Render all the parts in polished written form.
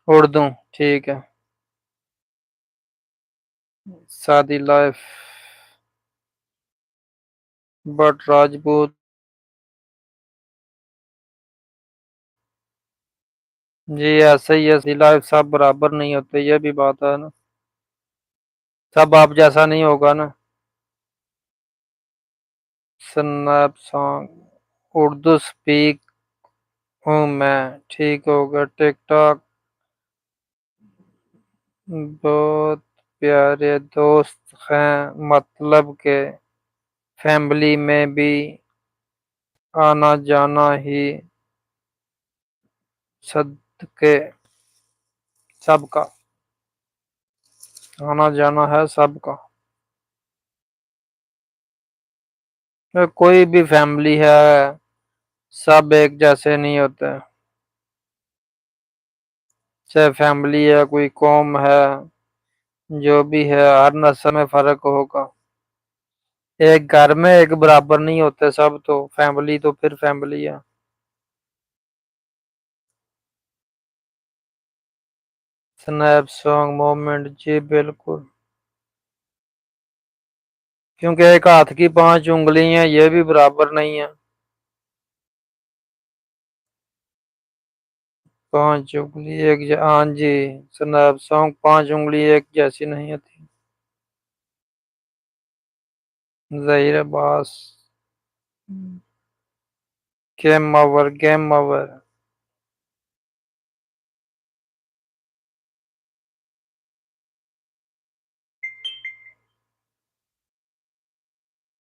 اردو ٹھیک ہے۔ سادی لائف بٹ راجپوت۔ جی ایسے ہی ہے، لائف سب برابر نہیں ہوتے، یہ بھی بات ہے نا، سب آپ جیسا نہیں ہوگا نا۔ سنیپ سانگ اردو سپیک ہوں میں، ٹھیک ہوگا۔ ٹک ٹاک بہت پیارے دوست ہیں، مطلب کہ فیملی میں بھی آنا جانا ہی صدقے سب کا، آنا جانا ہے سب کا۔ کوئی بھی فیملی ہے، سب ایک جیسے نہیں ہوتے، چاہے فیملی ہے، کوئی قوم ہے، جو بھی ہے، ہر نسل میں فرق ہوگا۔ ایک گھر میں ایک برابر نہیں ہوتے سب، تو فیملی تو پھر فیملی ہے۔ سنیپ سانگ مومنٹ، جی بالکل، کیونکہ ایک ہاتھ کی 5 انگلی ہیں، یہ بھی برابر نہیں ہے۔ 5 انگلی ایک ہاں جی، سنیپ سانگ 5 انگلی ایک جیسی نہیں ہوتی۔ ظہیر عباس گیم اوور۔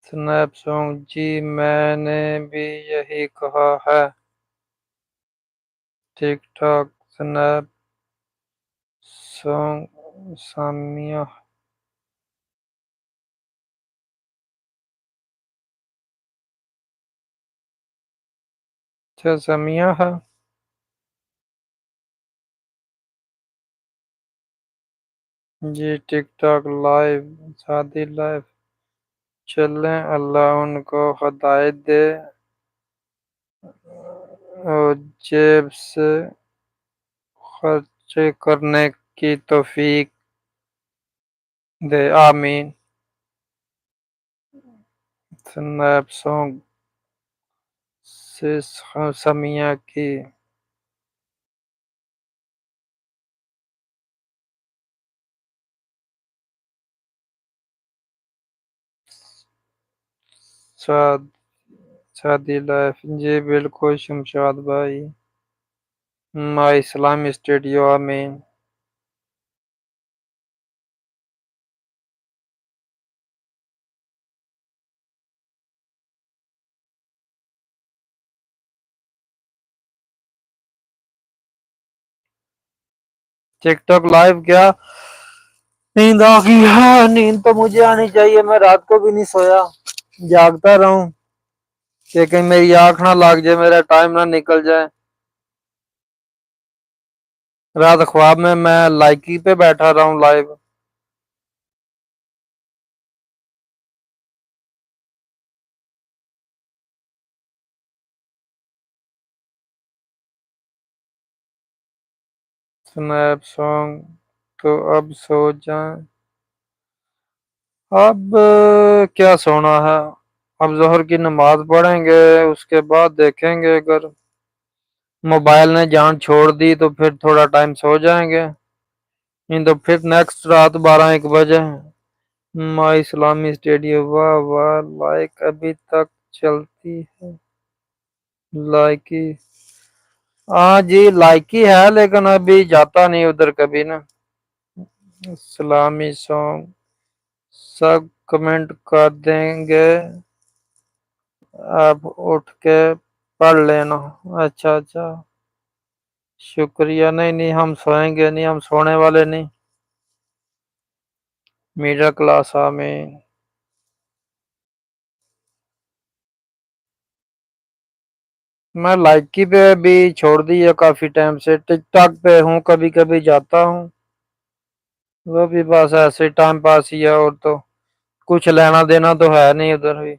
سنیپ سانگ، جی میں نے بھی یہی کہا ہے۔ ٹک ٹاک سنیپ سانگ سامیہ، اچھا سمیہ ہے۔ جی ٹک ٹاک لائیو، شادی لائف چلیں، اللہ ان کو ہدایت دے اور جیب سے خرچ کرنے کی توفیق دے، آمین۔ سنیپ سانگ سے سمیہ کی شادی لائف، جی بالکل شمشاد بھائی، مائی اسلامی اسٹوڈیو، آمین۔ ٹک ٹاک لائیو، کیا نیند آ گئی ہے؟ نیند تو مجھے آنی چاہیے، میں رات کو بھی نہیں سویا، جاگتا رہوں کہ کہیں میری آنکھ نہ لگ جائے، میرا ٹائم نہ نکل جائے۔ رات خواب میں لائکی پہ بیٹھا رہا ہوں لائیو۔ سنیپ سانگ، تو اب سو جائیں؟ اب کیا سونا ہے، اب ظہر کی نماز پڑھیں گے، اس کے بعد دیکھیں گے، اگر موبائل نے جان چھوڑ دی تو پھر تھوڑا ٹائم سو جائیں گے، نہیں تو پھر نیکسٹ رات 12-1 بجے۔ مائی اسلامی اسٹوڈیو، واہ واہ، لائک ابھی تک چلتی ہے؟ لائکی، ہاں جی لائکی ہے، لیکن ابھی جاتا نہیں ادھر کبھی نا۔ اسلامی سانگ سب کمنٹ کر دیں گے، اب اٹھ کے پڑھ لینا۔ اچھا اچھا، شکریہ۔ نہیں ہم سوئیں گے نہیں، ہم سونے والے نہیں۔ میڈل کلاس، آمین۔ میں لائکی پہ بھی چھوڑ دی ہے کافی ٹائم سے، ٹک ٹاک پہ ہوں، کبھی کبھی جاتا ہوں، وہ بھی بس ایسے ٹائم پاس ہی ہے، اور تو کچھ لینا دینا تو ہے نہیں ادھر بھی۔